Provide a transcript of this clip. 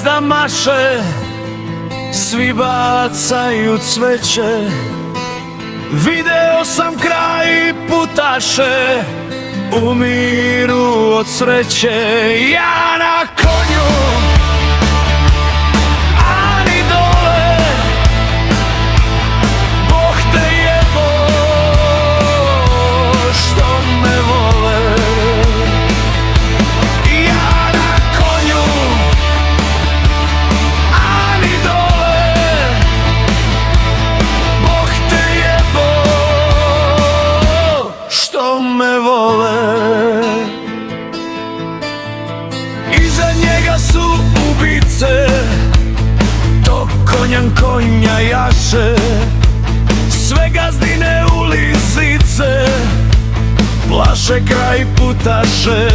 zvijezda maše, svi bacaju cveće. Video sam kraj putaše, umiru od sreće. Ja na konju, ani dole, Bog te jebo što me vole. Ja na konju, ani dole, Bog te jebo što me vole. Iza njega su ubice, to konja jaše, sve gazdine ulizice, plaše kraj putaše.